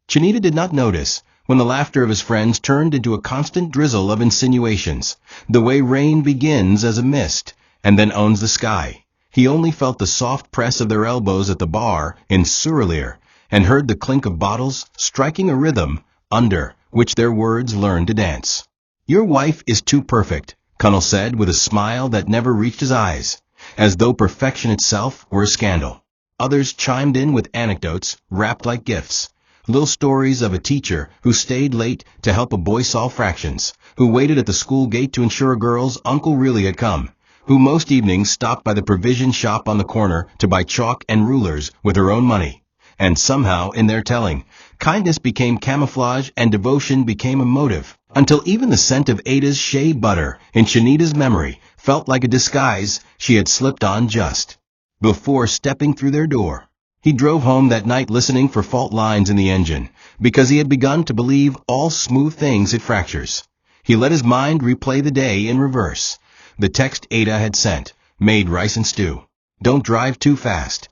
Chinedu did not notice when the laughter of his friends turned into a constant drizzle of insinuations, the way rain begins as a mist and then owns the sky. He only felt the soft press of their elbows at the bar in Surelier and heard the clink of bottles striking a rhythm under which their words learned to dance. "Your wife is too perfect," Connell said with a smile that never reached his eyes, as though perfection itself were a scandal. Others chimed in with anecdotes wrapped like gifts. Little stories of a teacher who stayed late to help a boy solve fractions, who waited at the school gate to ensure a girl's uncle really had come, who most evenings stopped by the provision shop on the corner to buy chalk and rulers with her own money. And somehow, in their telling, kindness became camouflage and devotion became a motive, until even the scent of Ada's shea butter in Chinedu's memory felt like a disguise she had slipped on just before stepping through their door. He drove home that night listening for fault lines in the engine, because he had begun to believe all smooth things had fractures. He let his mind replay the day in reverse. The text Ada had sent, "Made rice and stew. Don't drive too fast,"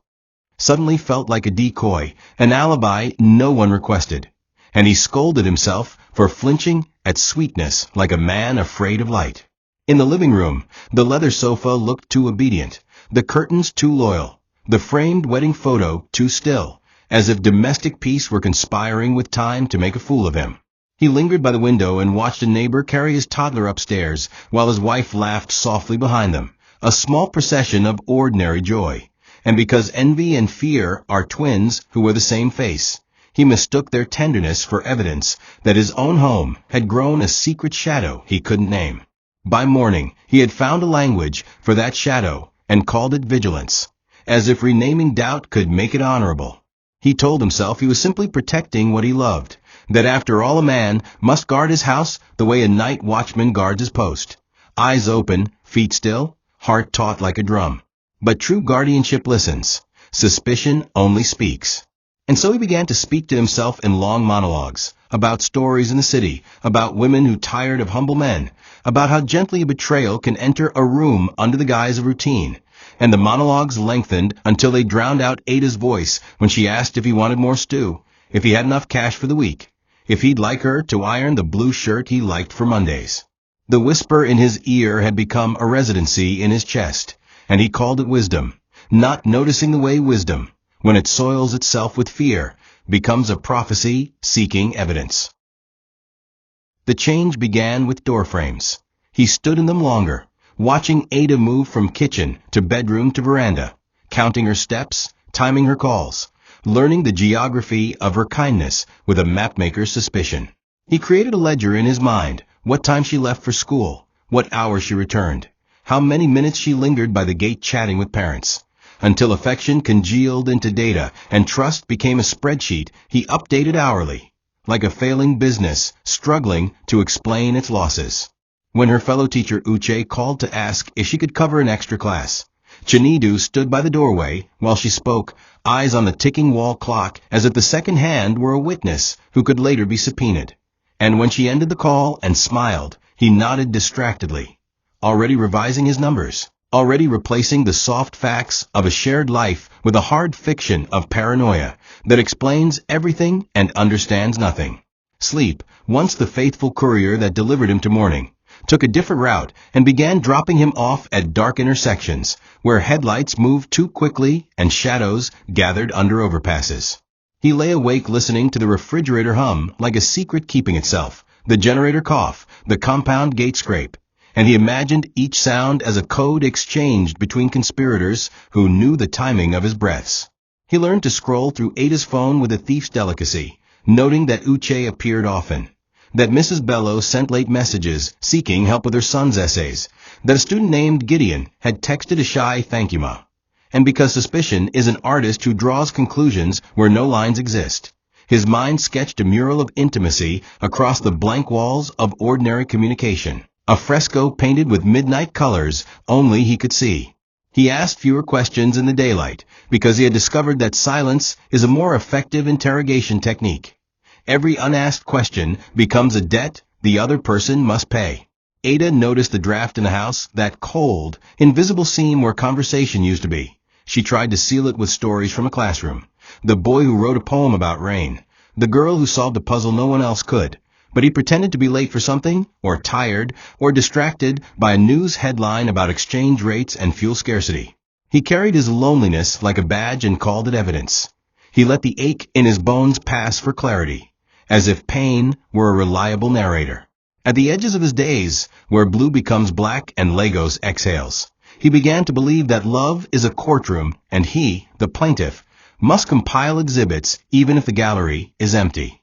suddenly felt like a decoy, an alibi no one requested. And he scolded himself for flinching at sweetness like a man afraid of light. In the living room, the leather sofa looked too obedient, the curtains too loyal, the framed wedding photo too still, as if domestic peace were conspiring with time to make a fool of him. He lingered by the window and watched a neighbor carry his toddler upstairs while his wife laughed softly behind them, a small procession of ordinary joy. And because envy and fear are twins who wear the same face, he mistook their tenderness for evidence that his own home had grown a secret shadow he couldn't name. By morning, he had found a language for that shadow and called it vigilance, as if renaming doubt could make it honorable. He told himself he was simply protecting what he loved, that after all a man must guard his house the way a night watchman guards his post, eyes open, feet still, heart taut like a drum. But true guardianship listens. Suspicion only speaks. And so he began to speak to himself in long monologues, about stories in the city, about women who tired of humble men, about how gently a betrayal can enter a room under the guise of routine. And the monologues lengthened until they drowned out Ada's voice when she asked if he wanted more stew, if he had enough cash for the week, if he'd like her to iron the blue shirt he liked for Mondays. The whisper in his ear had become a residency in his chest, and he called it wisdom, not noticing the way wisdom, when it soils itself with fear, becomes a prophecy seeking evidence. The change began with door frames. He stood in them longer, watching Ada move from kitchen to bedroom to veranda, counting her steps, timing her calls, learning the geography of her kindness with a mapmaker's suspicion. He created a ledger in his mind, what time she left for school, what hour she returned, how many minutes she lingered by the gate chatting with parents, until affection congealed into data and trust became a spreadsheet he updated hourly, like a failing business struggling to explain its losses. When her fellow teacher Uche called to ask if she could cover an extra class, Chinedu stood by the doorway while she spoke, eyes on the ticking wall clock as if the second hand were a witness who could later be subpoenaed. And when she ended the call and smiled, he nodded distractedly, already revising his numbers, already replacing the soft facts of a shared life with a hard fiction of paranoia that explains everything and understands nothing. Sleep, once the faithful courier that delivered him to morning, took a different route and began dropping him off at dark intersections where headlights moved too quickly and shadows gathered under overpasses. He lay awake listening to the refrigerator hum like a secret keeping itself, the generator cough, the compound gate scrape, and he imagined each sound as a code exchanged between conspirators who knew the timing of his breaths. He learned to scroll through Ada's phone with a thief's delicacy, noting that Uche appeared often, that Mrs. Bellow sent late messages seeking help with her son's essays, that a student named Gideon had texted a shy "thank you, ma." And because suspicion is an artist who draws conclusions where no lines exist, his mind sketched a mural of intimacy across the blank walls of ordinary communication, a fresco painted with midnight colors only he could see. He asked fewer questions in the daylight because he had discovered that silence is a more effective interrogation technique. Every unasked question becomes a debt the other person must pay. Ada noticed the draft in the house, that cold, invisible seam where conversation used to be. She tried to seal it with stories from a classroom. The boy who wrote a poem about rain. the girl who solved a puzzle no one else could, but he pretended to be late for something, or tired, or distracted by a news headline about exchange rates and fuel scarcity. He carried his loneliness like a badge and called it evidence. He let the ache in his bones pass for clarity, as if pain were a reliable narrator. At the edges of his days, where blue becomes black and Lagos exhales, he began to believe that love is a courtroom and he, the plaintiff, must compile exhibits even if the gallery is empty.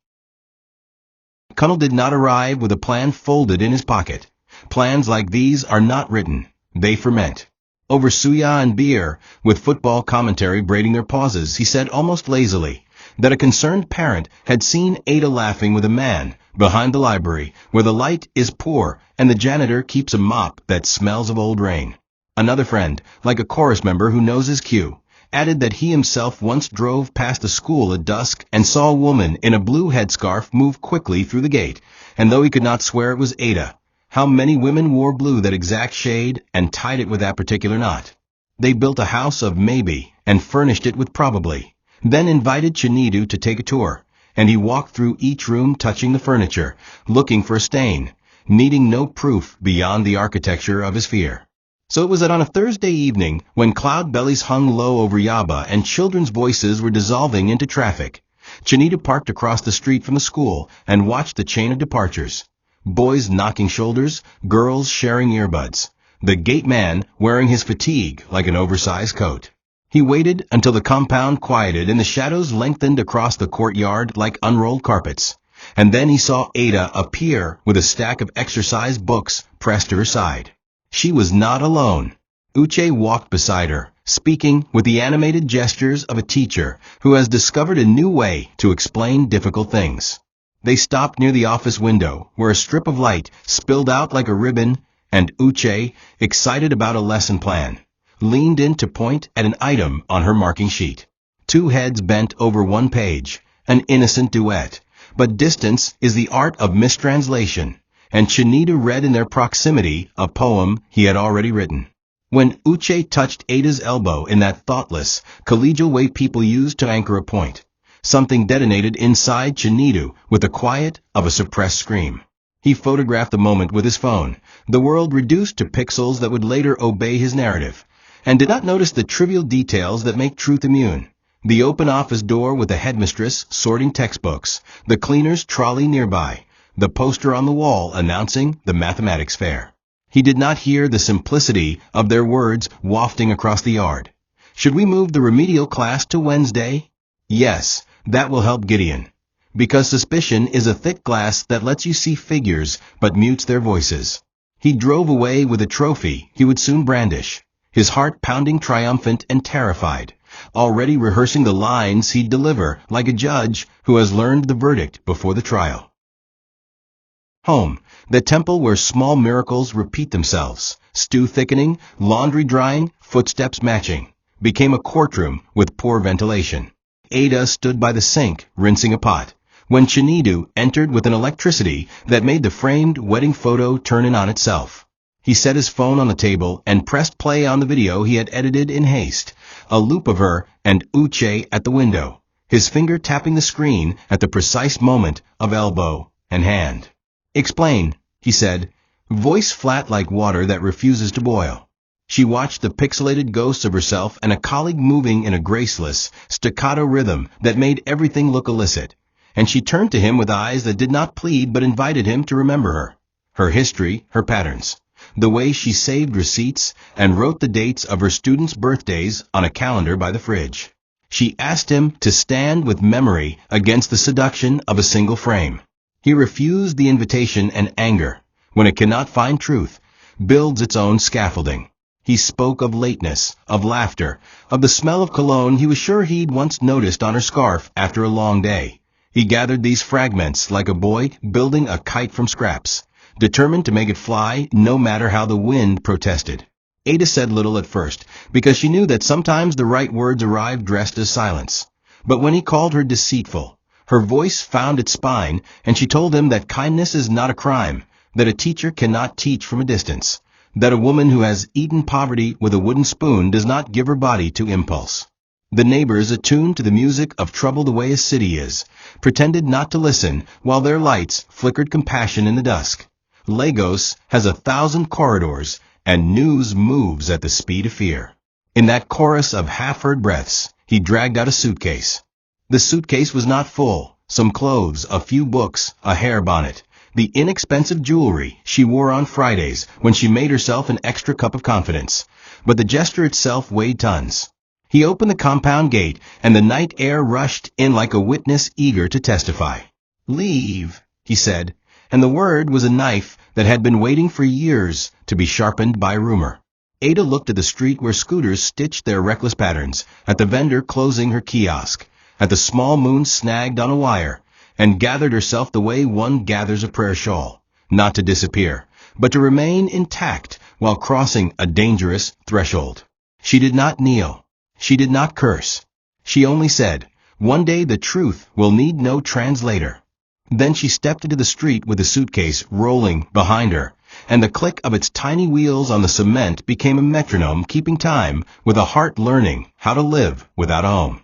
Cunnell did not arrive with a plan folded in his pocket. Plans like these are not written, they ferment. Over suya and beer, with football commentary braiding their pauses, he said almost lazily that a concerned parent had seen Ada laughing with a man behind the library where the light is poor and the janitor keeps a mop that smells of old rain. Another friend, like a chorus member who knows his cue, added that he himself once drove past a school at dusk and saw a woman in a blue headscarf move quickly through the gate, and though he could not swear it was Ada, how many women wore blue that exact shade and tied it with that particular knot? They built a house of maybe and furnished it with probably, then invited Chinedu to take a tour, and he walked through each room touching the furniture, looking for a stain, needing no proof beyond the architecture of his fear. So it was that on a Thursday evening, when cloud bellies hung low over Yaba and children's voices were dissolving into traffic, Chinedu parked across the street from the school and watched the chain of departures. Boys knocking shoulders, girls sharing earbuds, the gate man wearing his fatigue like an oversized coat. He waited until the compound quieted and the shadows lengthened across the courtyard like unrolled carpets, and then he saw Ada appear with a stack of exercise books pressed to her side. She was not alone. Uche walked beside her, speaking with the animated gestures of a teacher who has discovered a new way to explain difficult things. They stopped near the office window, where a strip of light spilled out like a ribbon, and Uche, excited about a lesson plan, leaned in to point at an item on her marking sheet. Two heads bent over one page, an innocent duet, but distance is the art of mistranslation, and Chinedu read in their proximity a poem he had already written. When Uche touched Ada's elbow in that thoughtless, collegial way people use to anchor a point, something detonated inside Chinedu with the quiet of a suppressed scream. He photographed the moment with his phone, the world reduced to pixels that would later obey his narrative, and did not notice the trivial details that make truth immune. The open office door with the headmistress sorting textbooks, the cleaner's trolley nearby, the poster on the wall announcing the mathematics fair. He did not hear the simplicity of their words wafting across the yard. Should we move the remedial class to Wednesday? Yes. That will help Gideon, because suspicion is a thick glass that lets you see figures but mutes their voices. He drove away with a trophy he would soon brandish, his heart pounding triumphant and terrified, already rehearsing the lines he'd deliver like a judge who has learned the verdict before the trial. Home, the temple where small miracles repeat themselves, stew thickening, laundry drying, footsteps matching, became a courtroom with poor ventilation. Ada stood by the sink, rinsing a pot, when Chinedu entered with an electricity that made the framed wedding photo turn in on itself. He set his phone on the table and pressed play on the video he had edited in haste, a loop of her and Uche at the window, his finger tapping the screen at the precise moment of elbow and hand. "Explain," he said, voice flat like water that refuses to boil. She watched the pixelated ghosts of herself and a colleague moving in a graceless, staccato rhythm that made everything look illicit, and she turned to him with eyes that did not plead but invited him to remember her history, her patterns, the way she saved receipts and wrote the dates of her students' birthdays on a calendar by the fridge. She asked him to stand with memory against the seduction of a single frame. He refused the invitation, and anger, when it cannot find truth, builds its own scaffolding. He spoke of lateness, of laughter, of the smell of cologne he was sure he'd once noticed on her scarf after a long day. He gathered these fragments like a boy building a kite from scraps, determined to make it fly no matter how the wind protested. Ada said little at first, because she knew that sometimes the right words arrived dressed as silence. But when he called her deceitful, her voice found its spine, and she told him that kindness is not a crime, that a teacher cannot teach from a distance, that a woman who has eaten poverty with a wooden spoon does not give her body to impulse. The neighbors, attuned to the music of trouble the way a city is, pretended not to listen while their lights flickered compassion in the dusk. Lagos has 1,000 corridors, and news moves at the speed of fear. In that chorus of half-heard breaths, he dragged out a suitcase. The suitcase was not full. Some clothes, a few books, a hair bonnet, the inexpensive jewelry she wore on Fridays when she made herself an extra cup of confidence. But the gesture itself weighed tons. He opened the compound gate, and the night air rushed in like a witness eager to testify. "Leave," he said, and the word was a knife that had been waiting for years to be sharpened by rumor. Ada looked at the street where scooters stitched their reckless patterns, at the vendor closing her kiosk, at the small moon snagged on a wire, and gathered herself the way one gathers a prayer shawl, not to disappear, but to remain intact while crossing a dangerous threshold. She did not kneel. She did not curse. She only said, "One day the truth will need no translator." Then she stepped into the street with the suitcase rolling behind her, and the click of its tiny wheels on the cement became a metronome keeping time with a heart learning how to live without a home.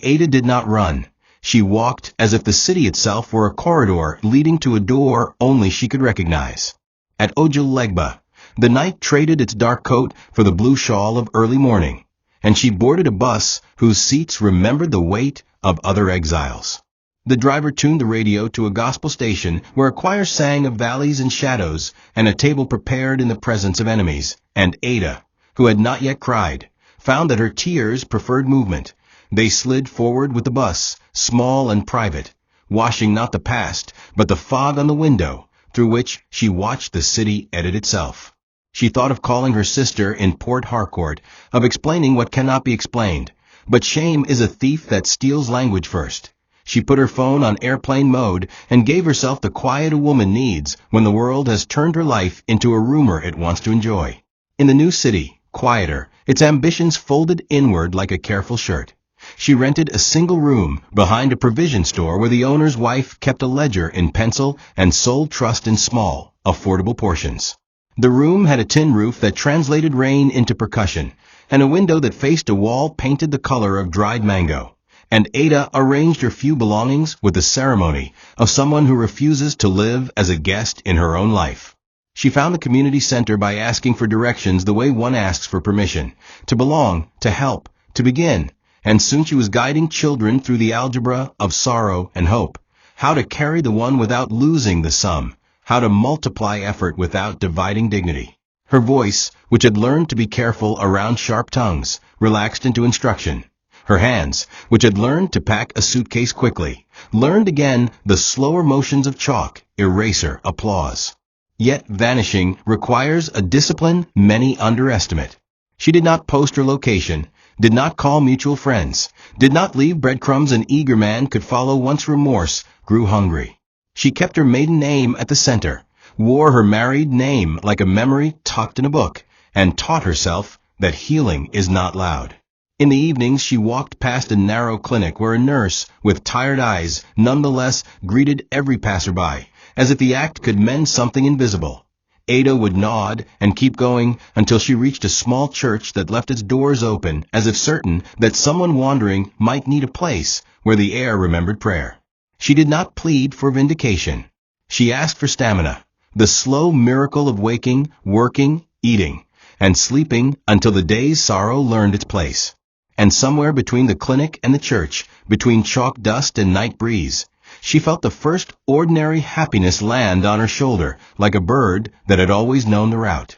Ada did not run. She walked as if the city itself were a corridor leading to a door only she could recognize. At Ojulegba, the night traded its dark coat for the blue shawl of early morning, and she boarded a bus whose seats remembered the weight of other exiles. The driver tuned the radio to a gospel station where a choir sang of valleys and shadows and a table prepared in the presence of enemies, and Ada, who had not yet cried, found that her tears preferred movement. They slid forward with the bus, small and private, washing not the past, but the fog on the window through which she watched the city edit itself. She thought of calling her sister in Port Harcourt, of explaining what cannot be explained, but shame is a thief that steals language first. She put her phone on airplane mode and gave herself the quiet a woman needs when the world has turned her life into a rumor it wants to enjoy. In the new city, quieter, its ambitions folded inward like a careful shirt. She rented a single room behind a provision store where the owner's wife kept a ledger in pencil and sold trust in small, affordable portions. The room had a tin roof that translated rain into percussion, and a window that faced a wall painted the color of dried mango. And Ada arranged her few belongings with the ceremony of someone who refuses to live as a guest in her own life. She found the community center by asking for directions the way one asks for permission, to belong, to help, to begin, and soon she was guiding children through the algebra of sorrow and hope, how to carry the one without losing the sum, how to multiply effort without dividing dignity. Her voice, which had learned to be careful around sharp tongues, relaxed into instruction. Her hands, which had learned to pack a suitcase quickly, learned again the slower motions of chalk, eraser, applause. Yet vanishing requires a discipline many underestimate. She did not post her location, did not call mutual friends, did not leave breadcrumbs an eager man could follow once remorse grew hungry. She kept her maiden name at the center, wore her married name like a memory tucked in a book, and taught herself that healing is not loud. In the evenings she walked past a narrow clinic where a nurse, with tired eyes, nonetheless greeted every passerby, as if the act could mend something invisible. Ada would nod and keep going until she reached a small church that left its doors open as if certain that someone wandering might need a place where the air remembered prayer. She did not plead for vindication. She asked for stamina, the slow miracle of waking, working, eating, and sleeping until the day's sorrow learned its place. And somewhere between the clinic and the church, between chalk dust and night breeze, she felt the first ordinary happiness land on her shoulder like a bird that had always known the route.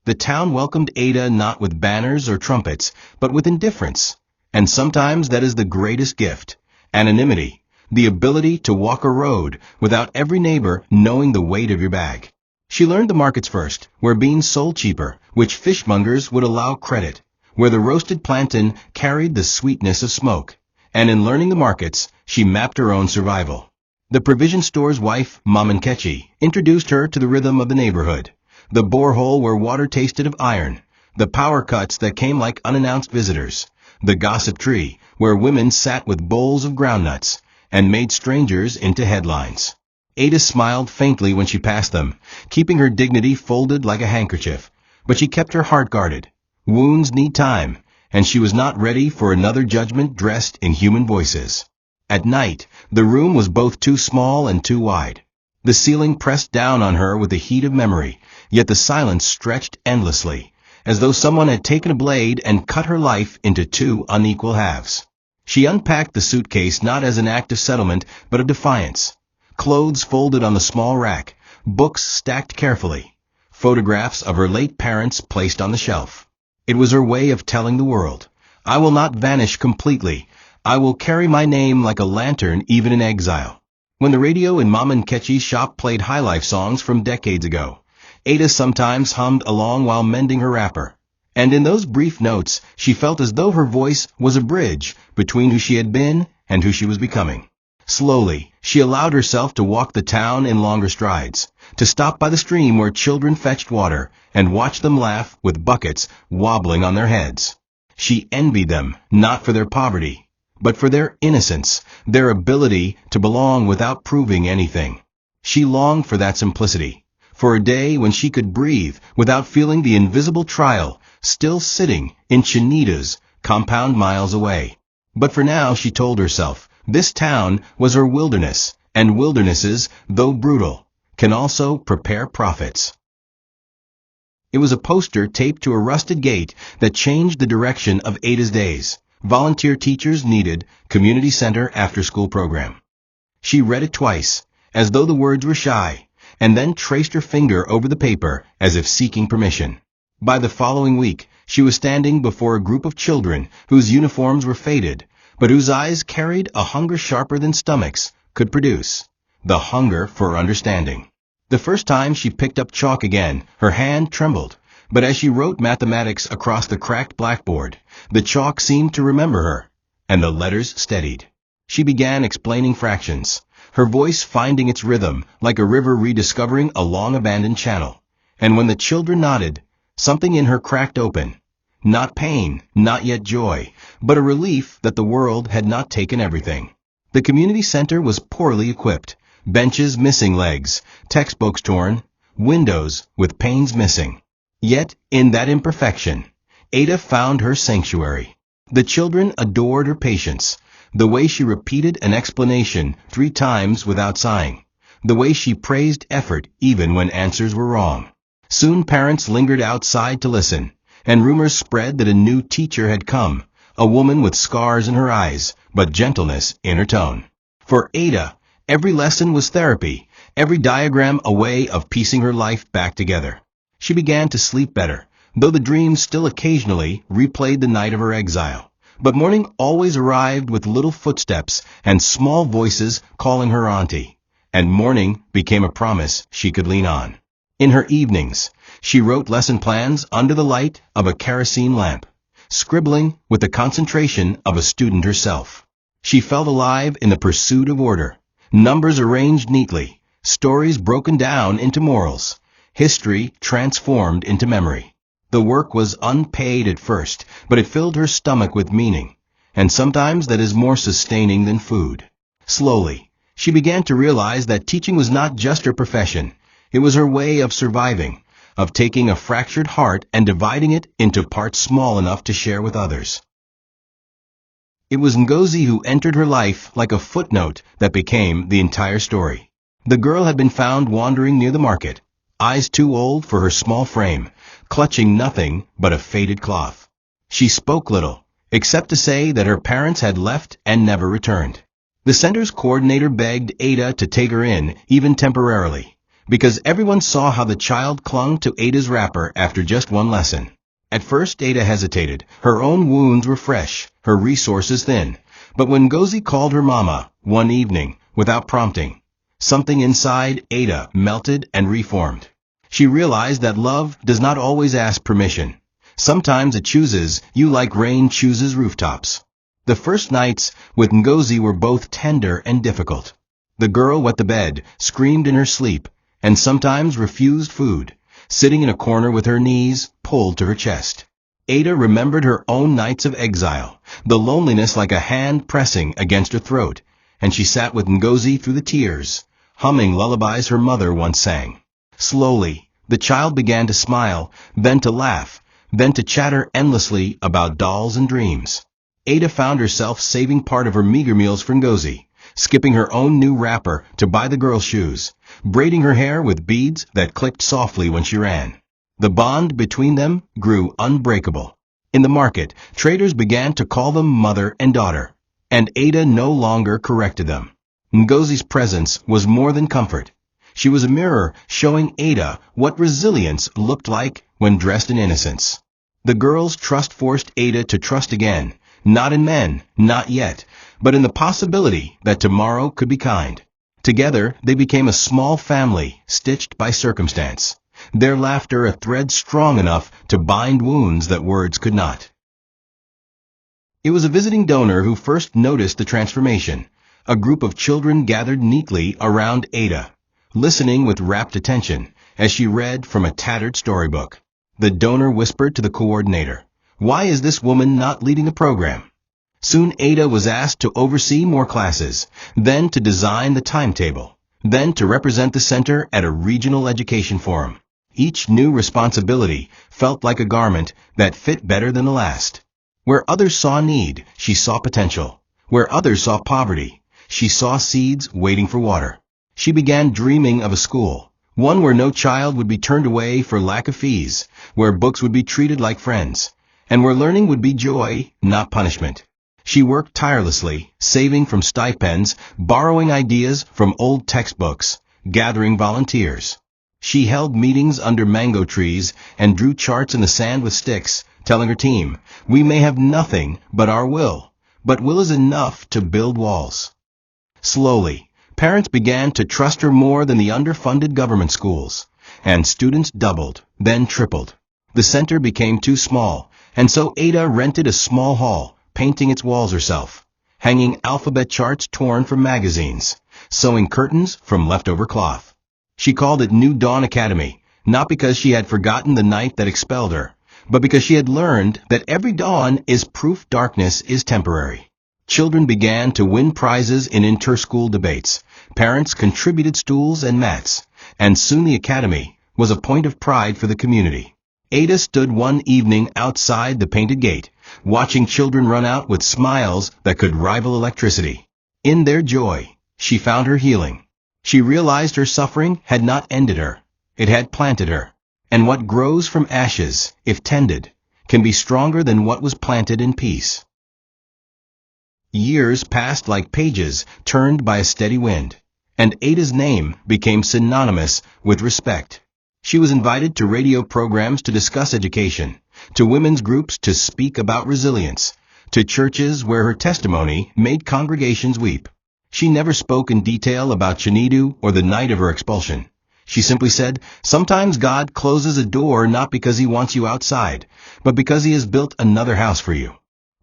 The town welcomed Ada not with banners or trumpets, but with indifference. And sometimes that is the greatest gift. Anonymity, the ability to walk a road without every neighbor knowing the weight of your bag. She learned the markets first, where beans sold cheaper, which fishmongers would allow credit, where the roasted plantain carried the sweetness of smoke. And in learning the markets, she mapped her own survival. The provision store's wife, Mamankechi, introduced her to the rhythm of the neighborhood, the borehole where water tasted of iron, the power cuts that came like unannounced visitors, the gossip tree where women sat with bowls of groundnuts and made strangers into headlines. Ada smiled faintly when she passed them, keeping her dignity folded like a handkerchief, but she kept her heart guarded. Wounds need time, and she was not ready for another judgment dressed in human voices. At night, the room was both too small and too wide. The ceiling pressed down on her with the heat of memory, yet the silence stretched endlessly, as though someone had taken a blade and cut her life into two unequal halves. She unpacked the suitcase not as an act of settlement, but of defiance. Clothes folded on the small rack, books stacked carefully, photographs of her late parents placed on the shelf. It was her way of telling the world, "I will not vanish completely. I will carry my name like a lantern even in exile." When the radio in Mom and Ketchy's shop played highlife songs from decades ago, Ada sometimes hummed along while mending her wrapper. And in those brief notes, she felt as though her voice was a bridge between who she had been and who she was becoming. Slowly, she allowed herself to walk the town in longer strides, to stop by the stream where children fetched water and watch them laugh with buckets wobbling on their heads. She envied them, not for their poverty, but for their innocence, their ability to belong without proving anything. She longed for that simplicity, for a day when she could breathe without feeling the invisible trial still sitting in Chinedu's compound miles away. But for now, she told herself, this town was her wilderness, and wildernesses, though brutal, can also prepare prophets. It was a poster taped to a rusted gate that changed the direction of Ada's days. Volunteer teachers needed, community center after-school program. She read it twice, as though the words were shy, and then traced her finger over the paper as if seeking permission. By the following week, she was standing before a group of children whose uniforms were faded, but whose eyes carried a hunger sharper than stomachs could produce, the hunger for understanding. The first time she picked up chalk again, her hand trembled, but as she wrote mathematics across the cracked blackboard, the chalk seemed to remember her, and the letters steadied. She began explaining fractions, her voice finding its rhythm like a river rediscovering a long-abandoned channel. And when the children nodded, something in her cracked open. Not pain, not yet joy, but a relief that the world had not taken everything. The community center was poorly equipped, benches missing legs, textbooks torn, windows with panes missing. Yet, in that imperfection, Ada found her sanctuary. The children adored her patience, the way she repeated an explanation 3 times without sighing, the way she praised effort even when answers were wrong. Soon parents lingered outside to listen, and rumors spread that a new teacher had come, a woman with scars in her eyes, but gentleness in her tone. For Ada, every lesson was therapy, every diagram a way of piecing her life back together. She began to sleep better, though the dreams still occasionally replayed the night of her exile. But morning always arrived with little footsteps and small voices calling her auntie, and morning became a promise she could lean on. In her evenings, she wrote lesson plans under the light of a kerosene lamp, scribbling with the concentration of a student herself. She felt alive in the pursuit of order, numbers arranged neatly, stories broken down into morals, history transformed into memory. The work was unpaid at first, but it filled her stomach with meaning, and sometimes that is more sustaining than food. Slowly, she began to realize that teaching was not just her profession, it was her way of surviving, of taking a fractured heart and dividing it into parts small enough to share with others. It was Ngozi who entered her life like a footnote that became the entire story. The girl had been found wandering near the market, eyes too old for her small frame, clutching nothing but a faded cloth. She spoke little, except to say that her parents had left and never returned. The center's coordinator begged Ada to take her in, even temporarily, because everyone saw how the child clung to Ada's wrapper after just one lesson. At first Ada hesitated. Her own wounds were fresh, her resources thin. But when Ngozi called her mama, one evening, without prompting, something inside Ada melted and reformed. She realized that love does not always ask permission. Sometimes it chooses you like rain chooses rooftops. The first nights with Ngozi were both tender and difficult. The girl wet the bed, screamed in her sleep, and sometimes refused food, sitting in a corner with her knees pulled to her chest. Ada remembered her own nights of exile, the loneliness like a hand pressing against her throat, and she sat with Ngozi through the tears, humming lullabies her mother once sang. Slowly, the child began to smile, then to laugh, then to chatter endlessly about dolls and dreams. Ada found herself saving part of her meager meals for Ngozi, skipping her own new wrapper to buy the girl's shoes, braiding her hair with beads that clicked softly when she ran. The bond between them grew unbreakable. In the market, traders began to call them mother and daughter, and Ada no longer corrected them. Ngozi's presence was more than comfort. She was a mirror showing Ada what resilience looked like when dressed in innocence. The girl's trust forced Ada to trust again, not in men, not yet, but in the possibility that tomorrow could be kind. Together, they became a small family, stitched by circumstance. Their laughter a thread strong enough to bind wounds that words could not. It was a visiting donor who first noticed the transformation. A group of children gathered neatly around Ada, listening with rapt attention as she read from a tattered storybook. The donor whispered to the coordinator, "Why is this woman not leading the program?" Soon Ada was asked to oversee more classes, then to design the timetable, then to represent the center at a regional education forum. Each new responsibility felt like a garment that fit better than the last. Where others saw need, she saw potential. Where others saw poverty, she saw seeds waiting for water. She began dreaming of a school, one where no child would be turned away for lack of fees, where books would be treated like friends, and where learning would be joy, not punishment. She worked tirelessly, saving from stipends, borrowing ideas from old textbooks, gathering volunteers. She held meetings under mango trees and drew charts in the sand with sticks, telling her team, "We may have nothing but our will, but will is enough to build walls." Slowly, parents began to trust her more than the underfunded government schools, and students doubled, then tripled. The center became too small, and so Ada rented a small hall, painting its walls herself, hanging alphabet charts torn from magazines, sewing curtains from leftover cloth. She called it New Dawn Academy, not because she had forgotten the night that expelled her, but because she had learned that every dawn is proof darkness is temporary. Children began to win prizes in inter-school debates. Parents contributed stools and mats, and soon the academy was a point of pride for the community. Ada stood one evening outside the painted gate, watching children run out with smiles that could rival electricity. In their joy, she found her healing. She realized her suffering had not ended her. It had planted her. And what grows from ashes, if tended, can be stronger than what was planted in peace. Years passed like pages turned by a steady wind, and Ada's name became synonymous with respect. She was invited to radio programs to discuss education, to women's groups to speak about resilience, to churches where her testimony made congregations weep. She never spoke in detail about Chinedu or the night of her expulsion. She simply said, "Sometimes God closes a door not because he wants you outside, but because he has built another house for you."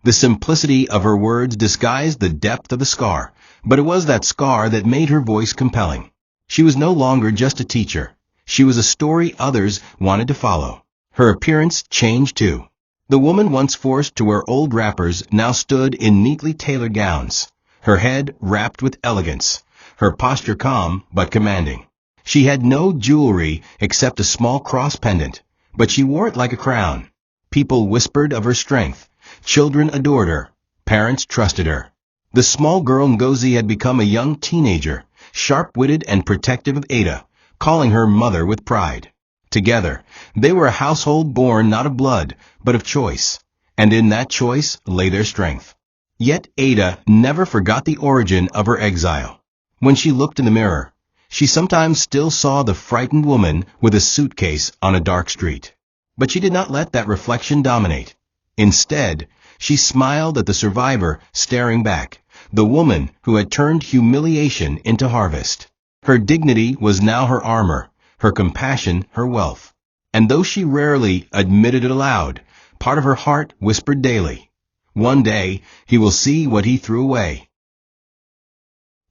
The simplicity of her words disguised the depth of the scar, but it was that scar that made her voice compelling. She was no longer just a teacher. She was a story others wanted to follow. Her appearance changed too. The woman once forced to wear old wrappers now stood in neatly tailored gowns, her head wrapped with elegance, her posture calm but commanding. She had no jewelry except a small cross pendant, but she wore it like a crown. People whispered of her strength. Children adored her. Parents trusted her. The small girl Ngozi had become a young teenager, sharp-witted and protective of Ada, calling her mother with pride. Together, they were a household born not of blood, but of choice, and in that choice lay their strength. Yet Ada never forgot the origin of her exile. When she looked in the mirror, she sometimes still saw the frightened woman with a suitcase on a dark street. But she did not let that reflection dominate. Instead, she smiled at the survivor staring back, the woman who had turned humiliation into harvest. Her dignity was now her armor, her compassion her wealth. And though she rarely admitted it aloud, part of her heart whispered daily, "One day he will see what he threw away."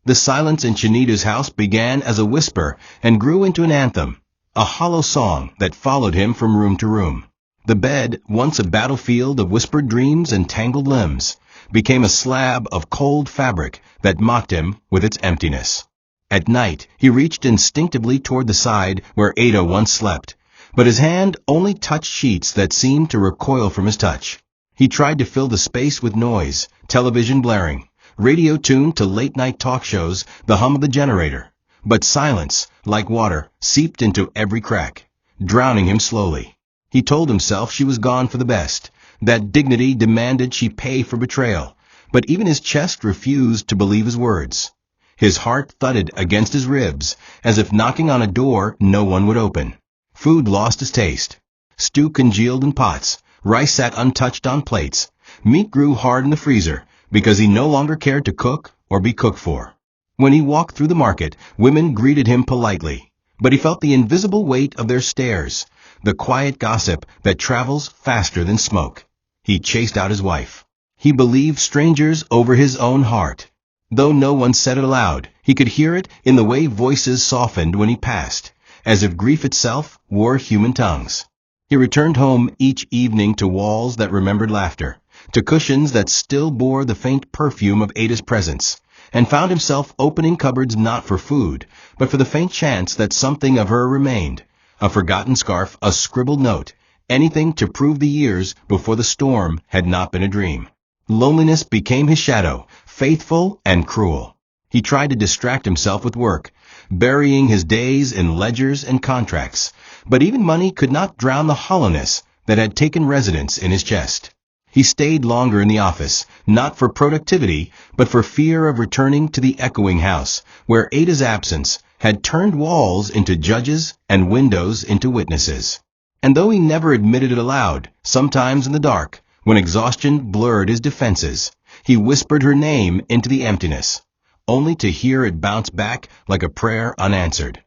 The silence in Chinedu's house began as a whisper and grew into an anthem, a hollow song that followed him from room to room. The bed, once a battlefield of whispered dreams and tangled limbs, became a slab of cold fabric that mocked him with its emptiness. At night, he reached instinctively toward the side where Ada once slept, But his hand only touched sheets that seemed to recoil from his touch. He tried to fill the space with noise, television blaring, radio tuned to late-night talk shows, the hum of the generator. But silence, like water, seeped into every crack, drowning him slowly. He told himself she was gone for the best, that dignity demanded she pay for betrayal, but even his chest refused to believe his words. His heart thudded against his ribs, as if knocking on a door no one would open. Food lost its taste. Stew congealed in pots, rice sat untouched on plates, meat grew hard in the freezer, because he no longer cared to cook or be cooked for. When he walked through the market, women greeted him politely, but he felt the invisible weight of their stares, the quiet gossip that travels faster than smoke. He chased out his wife. He believed strangers over his own heart. Though no one said it aloud, he could hear it in the way voices softened when he passed, as if grief itself wore human tongues. He returned home each evening to walls that remembered laughter, to cushions that still bore the faint perfume of Ada's presence, and found himself opening cupboards not for food, but for the faint chance that something of her remained, a forgotten scarf, a scribbled note, anything to prove the years before the storm had not been a dream. Loneliness became his shadow, faithful and cruel. He tried to distract himself with work, burying his days in ledgers and contracts, but even money could not drown the hollowness that had taken residence in his chest. He stayed longer in the office, not for productivity, but for fear of returning to the echoing house, where Ada's absence had turned walls into judges and windows into witnesses. And though he never admitted it aloud, sometimes in the dark, when exhaustion blurred his defenses, he whispered her name into the emptiness, only to hear it bounce back like a prayer unanswered.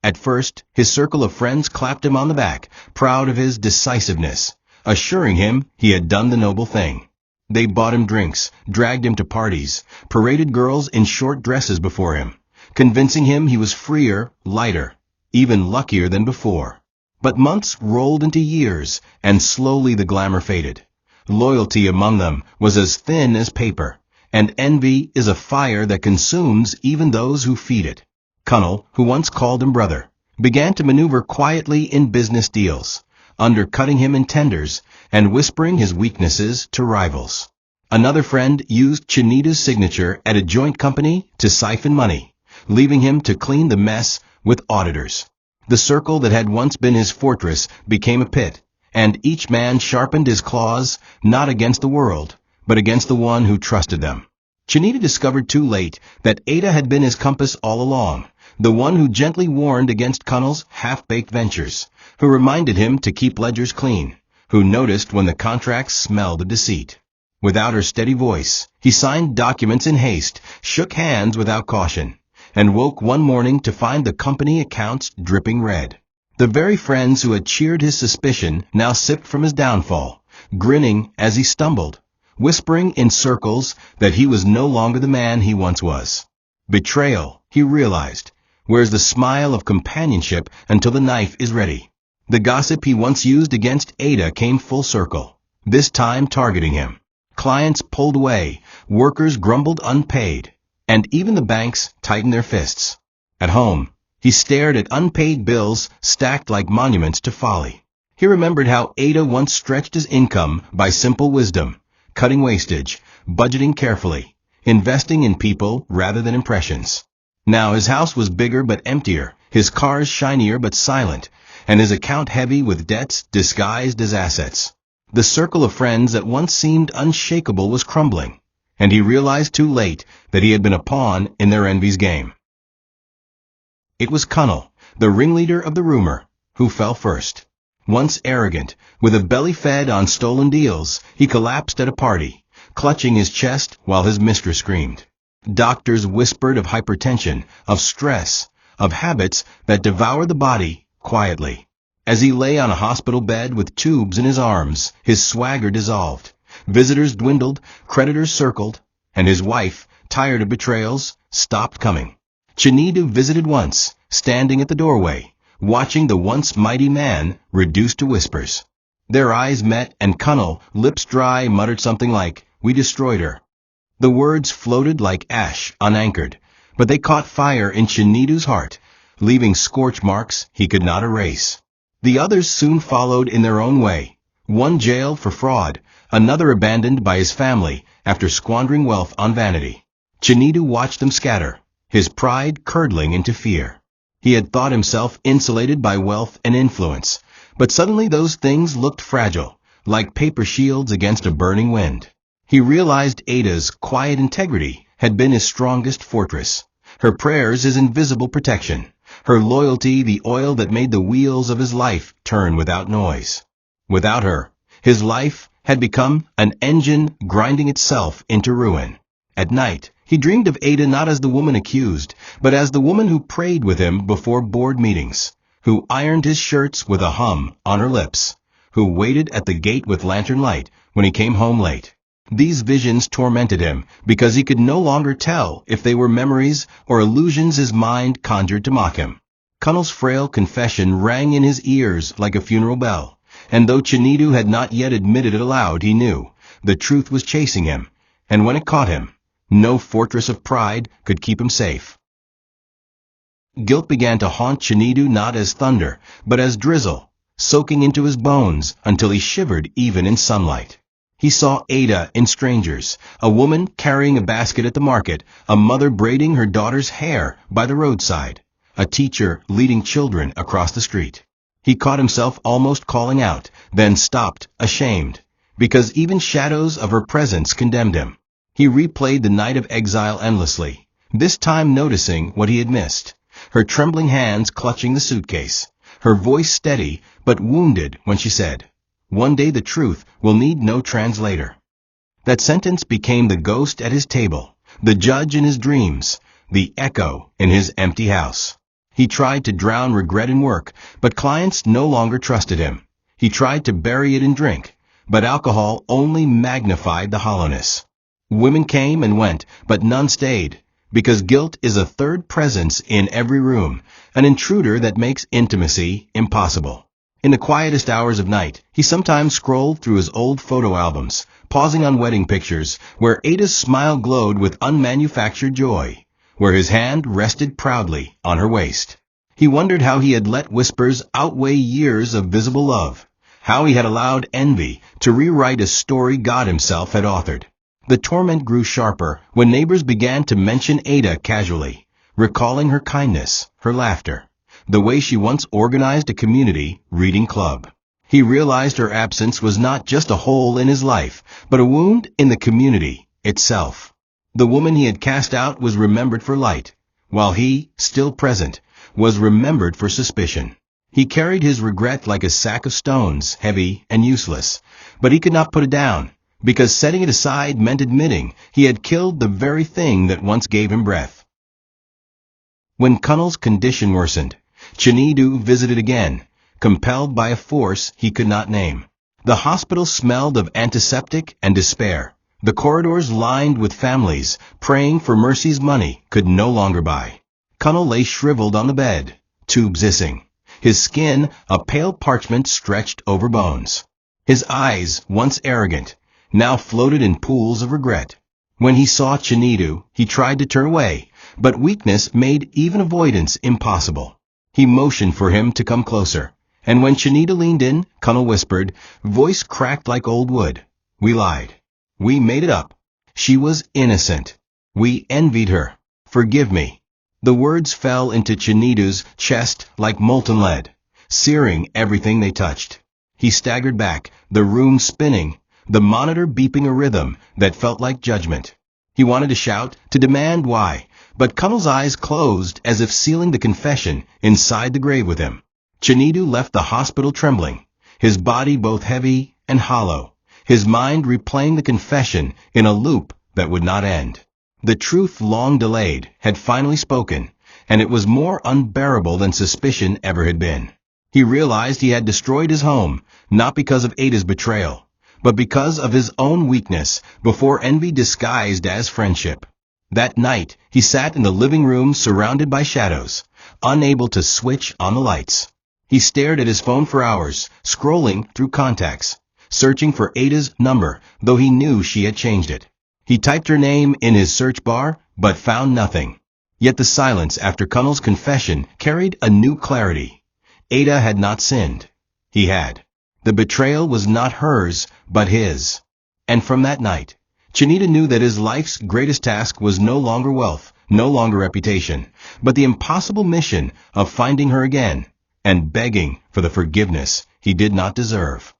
At first, his circle of friends clapped him on the back, proud of his decisiveness, assuring him he had done the noble thing. They bought him drinks, dragged him to parties, paraded girls in short dresses before him, convincing him he was freer, lighter, even luckier than before. But months rolled into years, and slowly the glamour faded. Loyalty among them was as thin as paper, and envy is a fire that consumes even those who feed it. Connell, who once called him brother, began to maneuver quietly in business deals, undercutting him in tenders and whispering his weaknesses to rivals. Another friend used Chinedu's signature at a joint company to siphon money, leaving him to clean the mess with auditors. The circle that had once been his fortress became a pit, and each man sharpened his claws not against the world, but against the one who trusted them. Chinedu discovered too late that Ada had been his compass all along, the one who gently warned against Connell's half-baked ventures, who reminded him to keep ledgers clean, who noticed when the contracts smelled of deceit. Without her steady voice, he signed documents in haste, shook hands without caution, and woke one morning to find the company accounts dripping red. The very friends who had cheered his suspicion now sipped from his downfall, grinning as he stumbled, whispering in circles that he was no longer the man he once was. Betrayal, he realized, wears the smile of companionship until the knife is ready. The gossip he once used against Ada came full circle, this time targeting him. Clients pulled away, workers grumbled unpaid, and even the banks tightened their fists. At home, he stared at unpaid bills stacked like monuments to folly. He remembered how Ada once stretched his income by simple wisdom, cutting wastage, budgeting carefully, investing in people rather than impressions. Now his house was bigger but emptier, his cars shinier but silent, and his account heavy with debts disguised as assets. The circle of friends that once seemed unshakable was crumbling, and he realized too late that he had been a pawn in their envy's game. It was Connell, the ringleader of the rumor, who fell first. Once arrogant, with a belly fed on stolen deals, he collapsed at a party, clutching his chest while his mistress screamed. Doctors whispered of hypertension, of stress, of habits that devour the body quietly. As he lay on a hospital bed with tubes in his arms, his swagger dissolved. Visitors dwindled, creditors circled, and his wife, tired of betrayals, stopped coming. Chinedu visited once, standing at the doorway, watching the once mighty man reduced to whispers. Their eyes met, and Connell, lips dry, muttered something like, "We destroyed her." The words floated like ash, unanchored, but they caught fire in Chinedu's heart, leaving scorch marks he could not erase. The others soon followed in their own way. One jailed for fraud, another abandoned by his family after squandering wealth on vanity. Chinedu watched them scatter, his pride curdling into fear. He had thought himself insulated by wealth and influence, but suddenly those things looked fragile, like paper shields against a burning wind. He realized Ada's quiet integrity had been his strongest fortress, her prayers his invisible protection, her loyalty the oil that made the wheels of his life turn without noise. Without her, his life had become an engine grinding itself into ruin. At night, he dreamed of Ada not as the woman accused, but as the woman who prayed with him before board meetings, who ironed his shirts with a hum on her lips, who waited at the gate with lantern light when he came home late. These visions tormented him because he could no longer tell if they were memories or illusions his mind conjured to mock him. Kunnal's frail confession rang in his ears like a funeral bell, and though Chinedu had not yet admitted it aloud, he knew the truth was chasing him, and when it caught him, no fortress of pride could keep him safe. Guilt began to haunt Chinedu not as thunder, but as drizzle, soaking into his bones until he shivered even in sunlight. He saw Ada in strangers, a woman carrying a basket at the market, a mother braiding her daughter's hair by the roadside, a teacher leading children across the street. He caught himself almost calling out, then stopped, ashamed, because even shadows of her presence condemned him. He replayed the night of exile endlessly, this time noticing what he had missed, her trembling hands clutching the suitcase, her voice steady but wounded when she said, "One day the truth will need no translator." That sentence became the ghost at his table, the judge in his dreams, the echo in his empty house. He tried to drown regret in work, but clients no longer trusted him. He tried to bury it in drink, but alcohol only magnified the hollowness. Women came and went, but none stayed, because guilt is a third presence in every room, an intruder that makes intimacy impossible. In the quietest hours of night, he sometimes scrolled through his old photo albums, pausing on wedding pictures where Ada's smile glowed with unmanufactured joy, where his hand rested proudly on her waist. He wondered how he had let whispers outweigh years of visible love, how he had allowed envy to rewrite a story God himself had authored. The torment grew sharper when neighbors began to mention Ada casually, recalling her kindness, her laughter, the way she once organized a community reading club. He realized her absence was not just a hole in his life, but a wound in the community itself. The woman he had cast out was remembered for light, while he, still present, was remembered for suspicion. He carried his regret like a sack of stones, heavy and useless, but he could not put it down, because setting it aside meant admitting he had killed the very thing that once gave him breath. When Kunnal's condition worsened, Chinedu visited again, compelled by a force he could not name. The hospital smelled of antiseptic and despair. The corridors lined with families praying for mercy's money could no longer buy. Kunnal lay shriveled on the bed, tubes hissing, his skin a pale parchment stretched over bones. His eyes, once arrogant, now floated in pools of regret. When he saw Chinedu, he tried to turn away, but weakness made even avoidance impossible. He motioned for him to come closer, and when Chinedu leaned in, Kunnal whispered, voice cracked like old wood, "We lied. We made it up. She was innocent. We envied her. Forgive me." The words fell into Chinedu's chest like molten lead, searing everything they touched. He staggered back, the room spinning, the monitor beeping a rhythm that felt like judgment. He wanted to shout, to demand why, but Kunnal's eyes closed as if sealing the confession inside the grave with him. Chinedu left the hospital trembling, his body both heavy and hollow, his mind replaying the confession in a loop that would not end. The truth long delayed had finally spoken, and it was more unbearable than suspicion ever had been. He realized he had destroyed his home, not because of Ada's betrayal, but because of his own weakness before envy disguised as friendship. That night, he sat in the living room surrounded by shadows, unable to switch on the lights. He stared at his phone for hours, scrolling through contacts, searching for Ada's number, though he knew she had changed it. He typed her name in his search bar, but found nothing. Yet the silence after Kunnel's confession carried a new clarity. Ada had not sinned. He had. The betrayal was not hers, but his. And from that night, Chinedu knew that his life's greatest task was no longer wealth, no longer reputation, but the impossible mission of finding her again and begging for the forgiveness he did not deserve.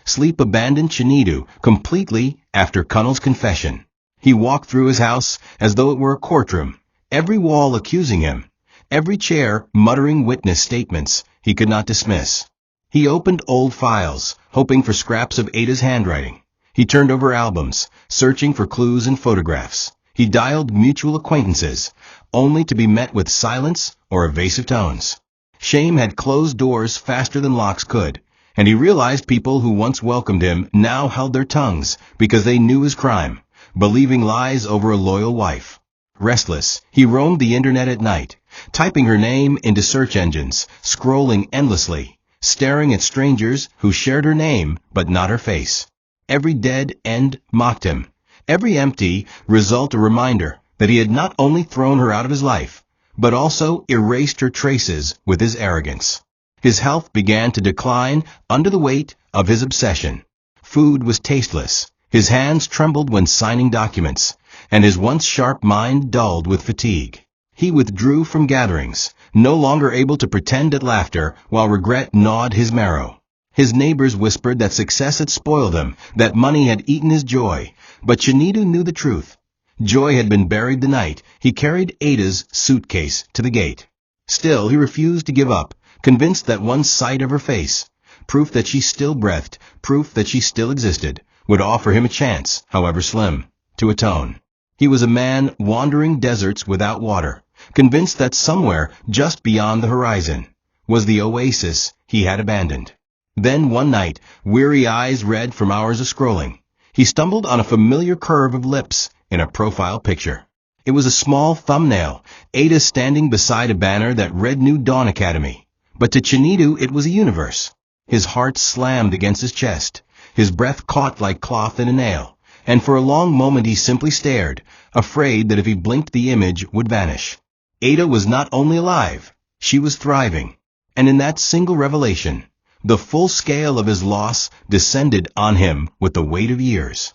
Sleep abandoned Chinedu completely after Kunnel's confession. He walked through his house as though it were a courtroom, every wall accusing him, every chair muttering witness statements he could not dismiss. He opened old files, hoping for scraps of Ada's handwriting. He turned over albums, searching for clues and photographs. He dialed mutual acquaintances, only to be met with silence or evasive tones. Shame had closed doors faster than locks could, and he realized people who once welcomed him now held their tongues because they knew his crime, believing lies over a loyal wife. Restless, he roamed the internet at night, typing her name into search engines, scrolling endlessly, staring at strangers who shared her name but not her face. Every dead end mocked him. Every empty result a reminder that he had not only thrown her out of his life, but also erased her traces with his arrogance. His health began to decline under the weight of his obsession. Food was tasteless. His hands trembled when signing documents, and his once sharp mind dulled with fatigue. He withdrew from gatherings, no longer able to pretend at laughter while regret gnawed his marrow. His neighbors whispered that success had spoiled him, that money had eaten his joy, but Chinedu knew the truth. Joy had been buried the night he carried Ada's suitcase to the gate. Still, he refused to give up, convinced that one sight of her face, proof that she still breathed, proof that she still existed, would offer him a chance, however slim, to atone. He was a man wandering deserts without water, convinced that somewhere just beyond the horizon was the oasis he had abandoned. Then one night, weary eyes red from hours of scrolling, he stumbled on a familiar curve of lips in a profile picture. It was a small thumbnail, Ada standing beside a banner that read New Dawn Academy. But to Chinedu it was a universe. His heart slammed against his chest, his breath caught like cloth in a nail, and for a long moment he simply stared, afraid that if he blinked the image would vanish. Ada was not only alive, she was thriving. And in that single revelation, the full scale of his loss descended on him with the weight of years.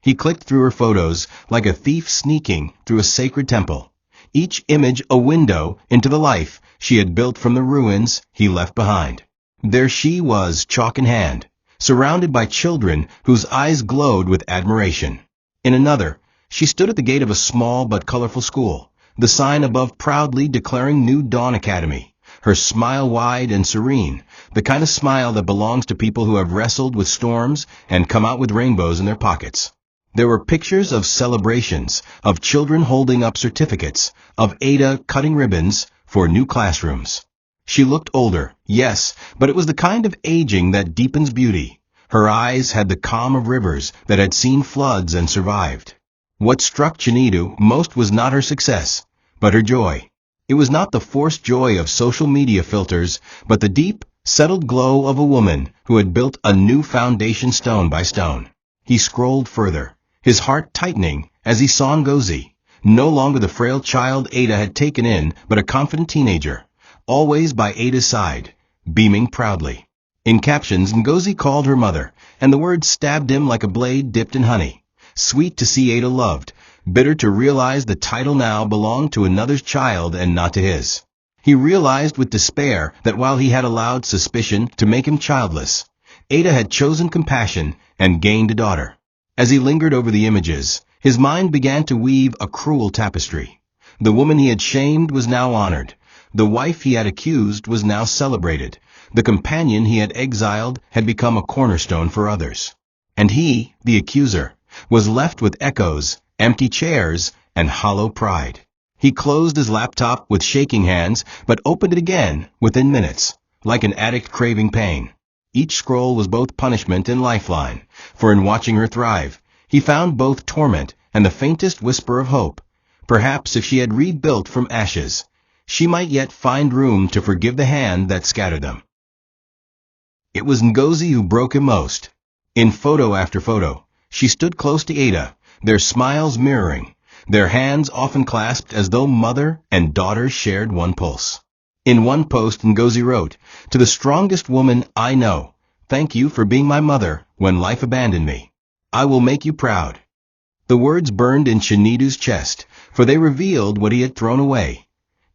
He clicked through her photos like a thief sneaking through a sacred temple, each image a window into the life she had built from the ruins he left behind. There she was, chalk in hand, surrounded by children whose eyes glowed with admiration. In another, she stood at the gate of a small but colorful school, the sign above proudly declaring New Dawn Academy, her smile wide and serene, the kind of smile that belongs to people who have wrestled with storms and come out with rainbows in their pockets. There were pictures of celebrations, of children holding up certificates, of Ada cutting ribbons for new classrooms. She looked older, yes, but it was the kind of aging that deepens beauty. Her eyes had the calm of rivers that had seen floods and survived. What struck Chinedu most was not her success, but her joy. It was not the forced joy of social media filters, but the deep, settled glow of a woman who had built a new foundation stone by stone. He scrolled further, his heart tightening as he saw Ngozi, no longer the frail child Ada had taken in, but a confident teenager, always by Ada's side, beaming proudly. In captions, Ngozi called her mother, and the words stabbed him like a blade dipped in honey. Sweet to see Ada loved, bitter to realize the title now belonged to another's child and not to his. He realized with despair that while he had allowed suspicion to make him childless, Ada had chosen compassion and gained a daughter. As he lingered over the images, his mind began to weave a cruel tapestry. The woman he had shamed was now honored. The wife he had accused was now celebrated. The companion he had exiled had become a cornerstone for others. And he, the accuser, was left with echoes, empty chairs, and hollow pride. He closed his laptop with shaking hands, but opened it again within minutes, like an addict craving pain. Each scroll was both punishment and lifeline, for in watching her thrive, he found both torment and the faintest whisper of hope. Perhaps if she had rebuilt from ashes, she might yet find room to forgive the hand that scattered them. It was Ngozi who broke him most. In photo after photo, she stood close to Ada, their smiles mirroring, their hands often clasped as though mother and daughter shared one pulse. In one post, Ngozi wrote, "To the strongest woman I know, thank you for being my mother when life abandoned me. I will make you proud." The words burned in Chinedu's chest, for they revealed what he had thrown away: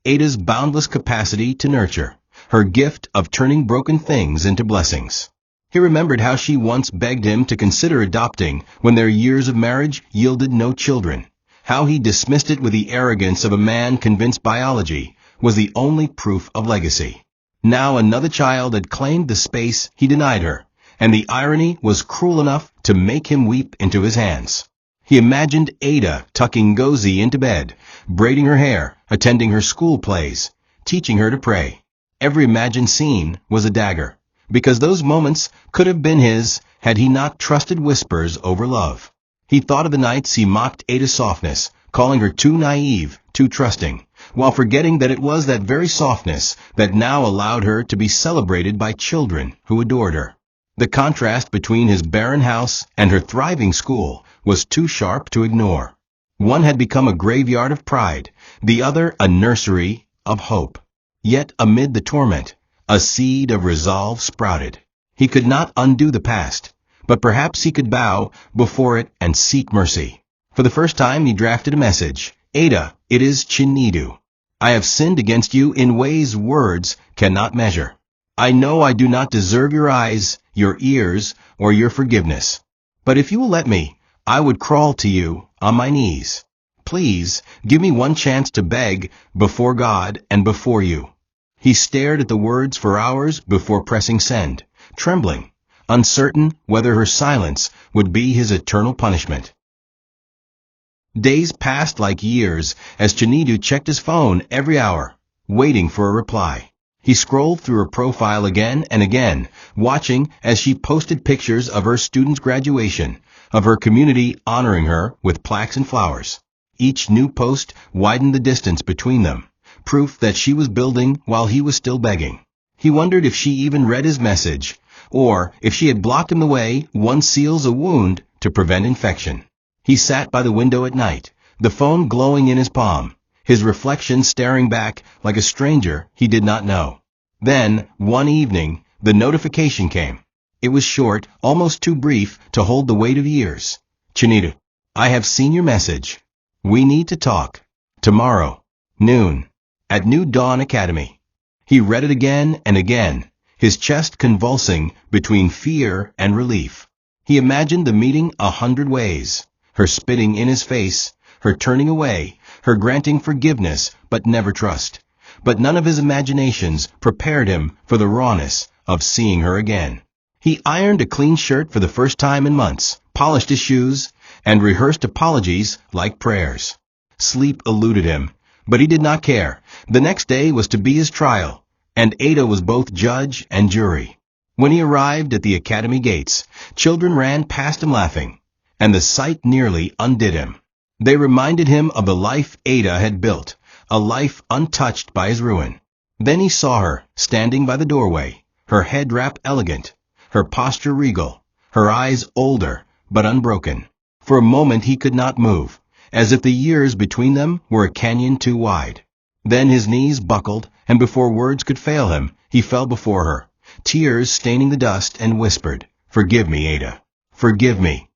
Ada's boundless capacity to nurture, her gift of turning broken things into blessings. He remembered how she once begged him to consider adopting when their years of marriage yielded no children, how he dismissed it with the arrogance of a man convinced biology was the only proof of legacy. Now another child had claimed the space he denied her, and the irony was cruel enough to make him weep into his hands. He imagined Ada tucking Ngozi into bed, braiding her hair, attending her school plays, teaching her to pray. Every imagined scene was a dagger, because those moments could have been his had he not trusted whispers over love. He thought of the nights he mocked Ada's softness, calling her too naive, too trusting, while forgetting that it was that very softness that now allowed her to be celebrated by children who adored her. The contrast between his barren house and her thriving school was too sharp to ignore. One had become a graveyard of pride, the other a nursery of hope. Yet amid the torment, a seed of resolve sprouted. He could not undo the past, but perhaps he could bow before it and seek mercy. For the first time he drafted a message. "Ada, it is Chinedu. I have sinned against you in ways words cannot measure. I know I do not deserve your eyes, your ears, or your forgiveness. But if you will let me, I would crawl to you on my knees. Please, give me one chance to beg before God and before you." He stared at the words for hours before pressing send, trembling, uncertain whether her silence would be his eternal punishment. Days passed like years as Chinedu checked his phone every hour, waiting for a reply. He scrolled through her profile again and again, watching as she posted pictures of her student's graduation, of her community honoring her with plaques and flowers. Each new post widened the distance between them, proof that she was building while he was still begging. He wondered if she even read his message, or if she had blocked him the way one seals a wound to prevent infection. He sat by the window at night, the phone glowing in his palm, his reflection staring back like a stranger he did not know. Then, one evening, the notification came. It was short, almost too brief to hold the weight of years. "Chinedu, I have seen your message. We need to talk. Tomorrow, noon, at New Dawn Academy." He read it again and again, his chest convulsing between fear and relief. He imagined the meeting 100 ways, her spitting in his face, her turning away, her granting forgiveness but never trust. But none of his imaginations prepared him for the rawness of seeing her again. He ironed a clean shirt for the first time in months, polished his shoes, and rehearsed apologies like prayers. Sleep eluded him, but he did not care. The next day was to be his trial, and Ada was both judge and jury. When he arrived at the academy gates, children ran past him laughing, and the sight nearly undid him. They reminded him of the life Ada had built, a life untouched by his ruin. Then he saw her, standing by the doorway, her head wrap elegant, her posture regal, her eyes older but unbroken. For a moment he could not move, as if the years between them were a canyon too wide. Then his knees buckled, and before words could fail him, he fell before her, tears staining the dust, and whispered, "Forgive me, Ada. Forgive me."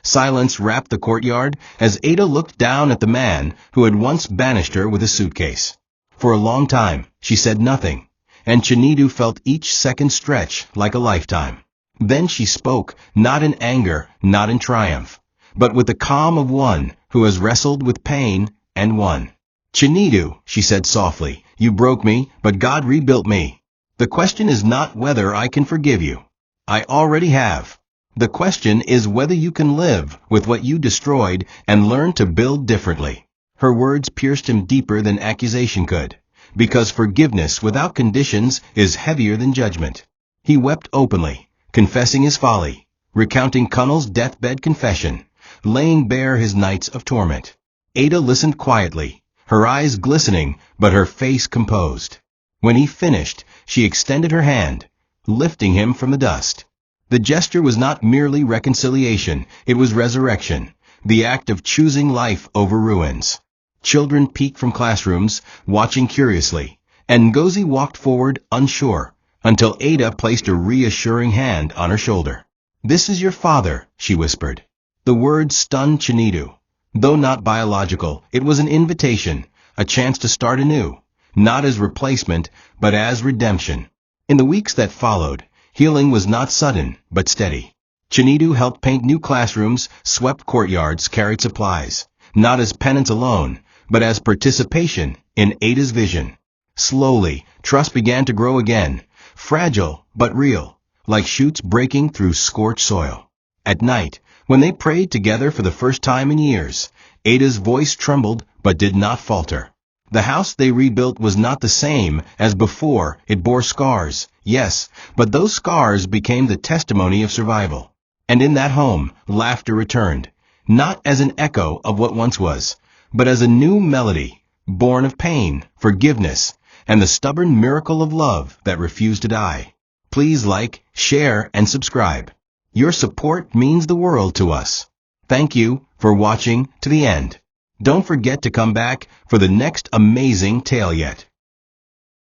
Silence wrapped the courtyard as Ada looked down at the man who had once banished her with a suitcase. For a long time, she said nothing, and Chinedu felt each second stretch like a lifetime. Then she spoke, not in anger, not in triumph, but with the calm of one who has wrestled with pain and won. "Chinedu," she said softly, "you broke me, but God rebuilt me. The question is not whether I can forgive you. I already have. The question is whether you can live with what you destroyed and learn to build differently." Her words pierced him deeper than accusation could, because forgiveness without conditions is heavier than judgment. He wept openly, confessing his folly, recounting Kunnel's deathbed confession, laying bare his nights of torment. Ada listened quietly, her eyes glistening but her face composed. When he finished, she extended her hand, lifting him from the dust. The gesture was not merely reconciliation, it was resurrection, the act of choosing life over ruins. Children peeked from classrooms, watching curiously, and Ngozi walked forward unsure, until Ada placed a reassuring hand on her shoulder. "This is your father," she whispered. The word stunned Chinedu. Though not biological, it was an invitation, a chance to start anew, not as replacement, but as redemption. In the weeks that followed, healing was not sudden, but steady. Chinedu helped paint new classrooms, swept courtyards, carried supplies, not as penance alone, but as participation in Ada's vision. Slowly, trust began to grow again, fragile but real, like shoots breaking through scorched soil. At night, when they prayed together for the first time in years, Ada's voice trembled but did not falter. The house they rebuilt was not the same as before. It bore scars, yes, but those scars became the testimony of survival. And in that home, laughter returned, not as an echo of what once was, but as a new melody, born of pain, forgiveness, and the stubborn miracle of love that refused to die. Please like, share, and subscribe. Your support means the world to us. Thank you for watching to the end. Don't forget to come back for the next amazing tale yet.